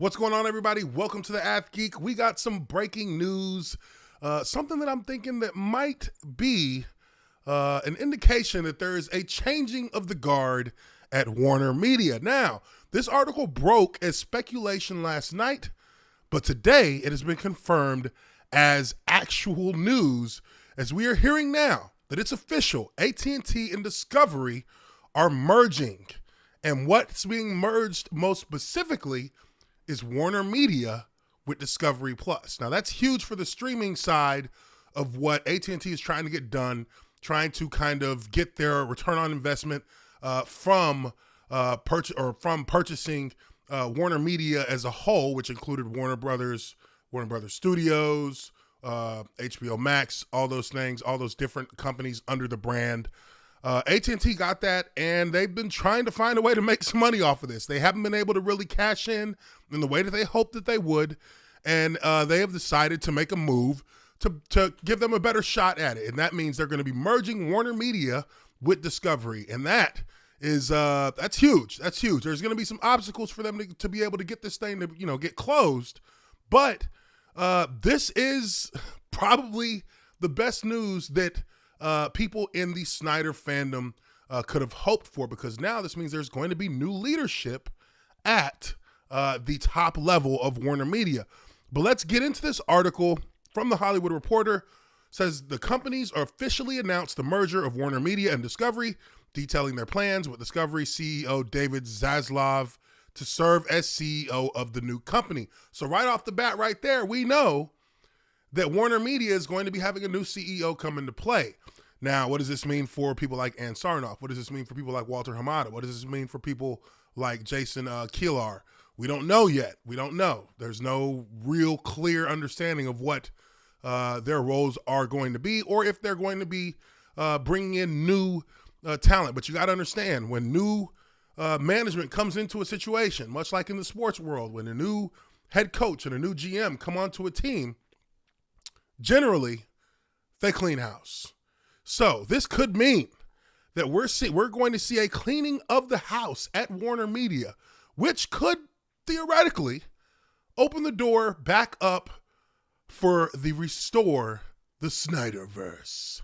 What's going on, everybody? Welcome to the Ath Geek. We got some breaking news, something that I'm thinking that might be an indication that there is a changing of the guard at Warner Media. Now, this article broke as speculation last night, but today it has been confirmed as actual news, as we are hearing now that it's official. AT&T and Discovery are merging, and what's being merged most specifically is Warner Media with Discovery Plus. Now, that's huge for the streaming side of what AT&T is trying to get done, trying to kind of get their return on investment from purchasing Warner Media as a whole, which included Warner Brothers Studios, HBO Max, all those things, all those different companies under the brand. AT&T got that, and they've been trying to find a way to make some money off of this. They haven't been able to really cash in the way that they hoped that they would, and they have decided to make a move to give them a better shot at it, and that means they're going to be merging Warner Media with Discovery, and that is that's huge. That's huge. There's going to be some obstacles for them to be able to get this thing to get closed, but this is probably the best news that people in the Snyder fandom could have hoped for, because now this means there's going to be new leadership at the top level of Warner Media. But let's get into this article from The Hollywood Reporter. It says the companies are officially announced the merger of Warner Media and Discovery, detailing their plans with Discovery CEO David Zaslav to serve as CEO of the new company. So right off the bat right there, we know that Warner Media is going to be having a new CEO come into play. Now, what does this mean for people like Ann Sarnoff? What does this mean for people like Walter Hamada? What does this mean for people like Jason Kilar? We don't know yet. We don't know. There's no real clear understanding of what their roles are going to be, or if they're going to be bringing in new talent. But you got to understand, when new management comes into a situation, much like in the sports world, when a new head coach and a new GM come onto a team, generally, they clean house. So this could mean that we're going to see a cleaning of the house at Warner Media, which could theoretically open the door back up for the restore the Snyderverse.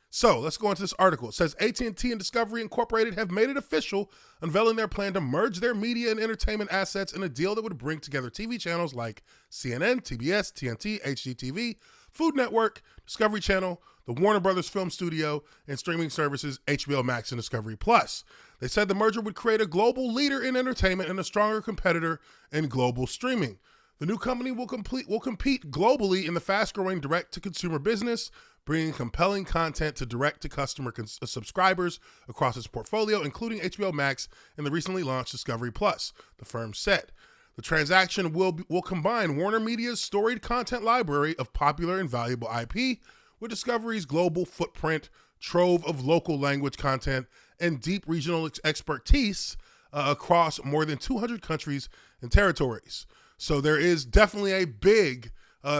So let's go into this article. It says AT&T and Discovery Incorporated have made it official, unveiling their plan to merge their media and entertainment assets in a deal that would bring together TV channels like CNN, TBS, TNT, HGTV, Food Network, Discovery Channel, the Warner Brothers Film Studio, and streaming services HBO Max and Discovery Plus. They said the merger would create a global leader in entertainment and a stronger competitor in global streaming. The new company will compete globally in the fast-growing direct-to-consumer business, bringing compelling content to direct-to-customer subscribers across its portfolio, including HBO Max and the recently launched Discovery Plus, the firm said. The transaction will combine Warner Media's storied content library of popular and valuable IP with Discovery's global footprint, trove of local language content, and deep regional expertise across more than 200 countries and territories. So there is definitely a big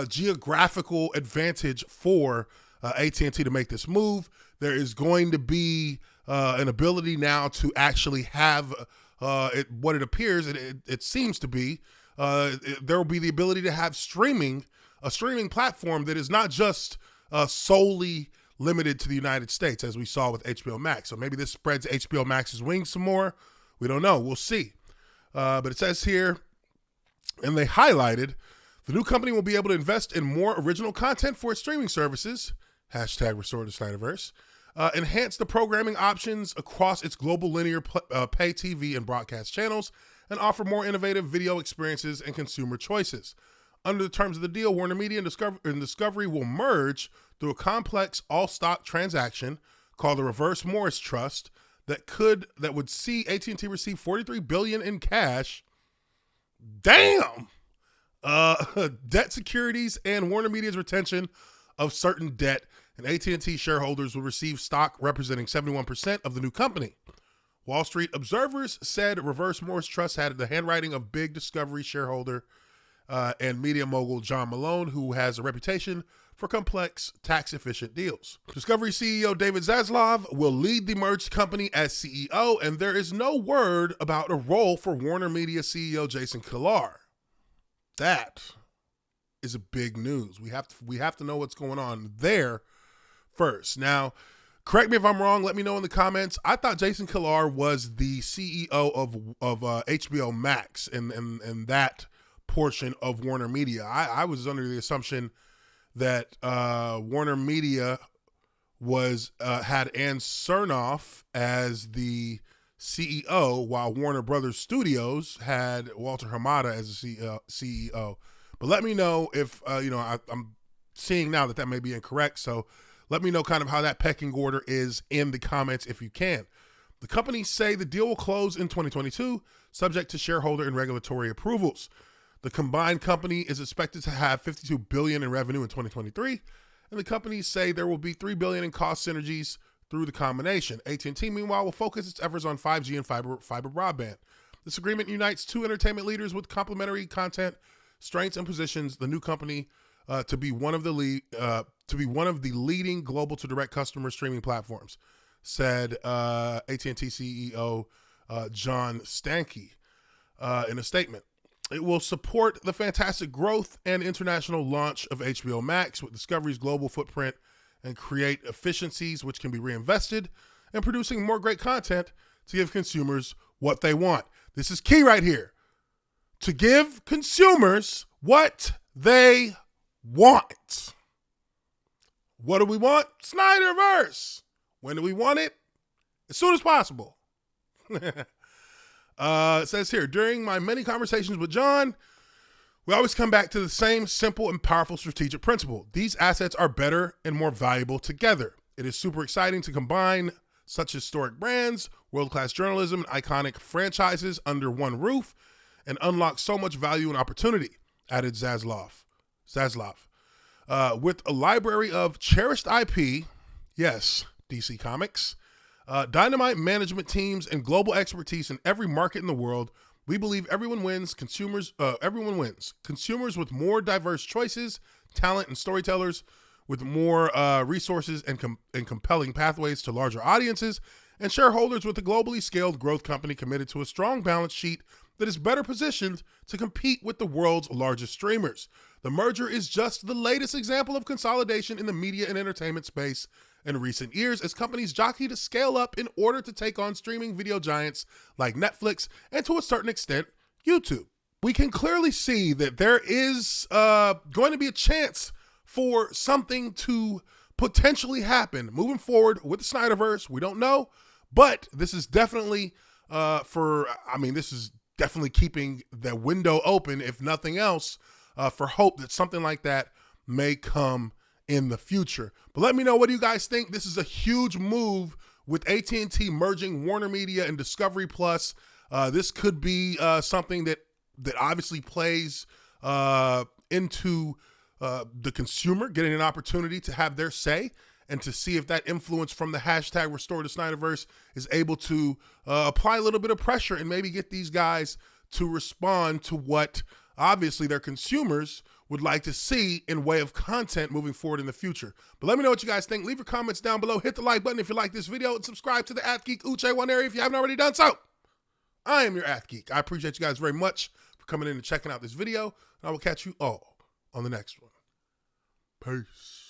geographical advantage for AT&T to make this move. There is going to be an ability now to actually have what it appears, it seems to be, there will be the ability to have a streaming platform that is not just solely limited to the United States, as we saw with HBO Max. So maybe this spreads HBO Max's wings some more. We don't know. We'll see. But it says here, and they highlighted, the new company will be able to invest in more original content for its streaming services, #Restore the Snyderverse, enhance the programming options across its global linear pay TV and broadcast channels, and offer more innovative video experiences and consumer choices. Under the terms of the deal, Warner Media and Discovery will merge through a complex all-stock transaction called the Reverse Morris Trust that would see AT&T receive $43 billion in cash. Damn! Debt securities and Warner Media's retention of certain debt, and AT&T shareholders will receive stock representing 71% of the new company. Wall Street observers said Reverse Morris Trust had the handwriting of big Discovery shareholder and media mogul John Malone, who has a reputation for complex, tax-efficient deals. Discovery CEO David Zaslav will lead the merged company as CEO, and there is no word about a role for Warner Media CEO Jason Kilar. That is a big news. We have to know what's going on there first. Now, correct me if I'm wrong. Let me know in the comments. I thought Jason Kilar was the CEO of HBO Max and that portion of Warner Media. I was under the assumption that Warner Media was had Ann Cernoff as the CEO, while Warner Brothers Studios had Walter Hamada as the CEO. But let me know if I'm seeing now that may be incorrect. So let me know kind of how that pecking order is in the comments if you can. The companies say the deal will close in 2022, subject to shareholder and regulatory approvals. The combined company is expected to have $52 billion in revenue in 2023, and the companies say there will be $3 billion in cost synergies through the combination. AT&T, meanwhile, will focus its efforts on 5G and fiber broadband. This agreement unites two entertainment leaders with complementary content, strengths, and positions the new company to be one of the leading global to direct customer streaming platforms, said AT&T CEO John Stankey in a statement. It will support the fantastic growth and international launch of HBO Max with Discovery's global footprint and create efficiencies which can be reinvested in producing more great content to give consumers what they want. This is key right here. To give consumers what they want. What do we want? Snyderverse. When do we want it? As soon as possible. It says here, during my many conversations with John, we always come back to the same simple and powerful strategic principle. These assets are better and more valuable together. It is super exciting to combine such historic brands, world-class journalism, and iconic franchises under one roof and unlock so much value and opportunity, added Zaslav. With a library of cherished IP, yes, DC Comics, dynamite management teams, and global expertise in every market in the world, we believe everyone wins. Everyone wins. Consumers with more diverse choices, talent, and storytellers with more resources and compelling pathways to larger audiences, and shareholders with a globally scaled growth company committed to a strong balance sheet that is better positioned to compete with the world's largest streamers. The merger is just the latest example of consolidation in the media and entertainment space in recent years as companies jockey to scale up in order to take on streaming video giants like Netflix and to a certain extent, YouTube. We can clearly see that there is going to be a chance for something to potentially happen moving forward with the Snyderverse. We don't know, but this is definitely this is definitely keeping the window open, if nothing else, for hope that something like that may come in the future. But let me know, what do you guys think? This is a huge move with AT&T merging Warner Media and Discovery Plus. This could be something that obviously plays into the consumer getting an opportunity to have their say and to see if that influence from the hashtag Restore the Snyderverse is able to apply a little bit of pressure and maybe get these guys to respond to what obviously their consumers would like to see in way of content moving forward in the future. But let me know what you guys think. Leave your comments down below. Hit the like button if you like this video and subscribe to the Ath Geek Uche Nwaneri if you haven't already done so. I am your Ath Geek. I appreciate you guys very much for coming in and checking out this video, and I will catch you all on the next one. Peace.